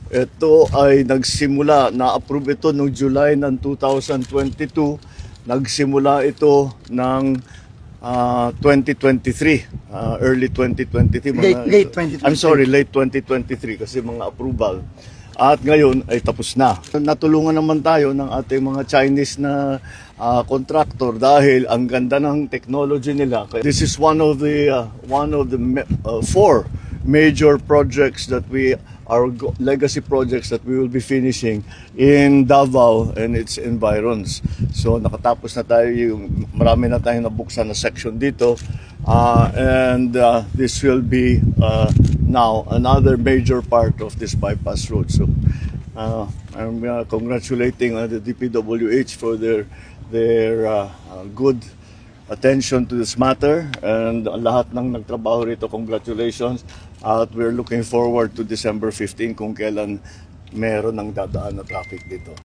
Ito ay nagsimula, na-approve ito noong July ng 2022. Nagsimula ito ng 2023, early 2023. Late 2023. I'm sorry, late 2023 kasi mga approval. At ngayon ay tapos na. Natulungan naman tayo ng ating mga Chinese na contractor dahil ang ganda ng technology nila. This is one of the four major projects that our legacy projects that we will be finishing in Davao and its environs. So nakatapos na tayo, marami na tayong nabuksan na section dito, and this will be now another major part of this bypass road. So I'm congratulating the DPWH for their good attention to this matter, and lahat ng nagtrabaho rito, congratulations. At we're looking forward to December 15 kung kailan meron ng dadaan na traffic dito.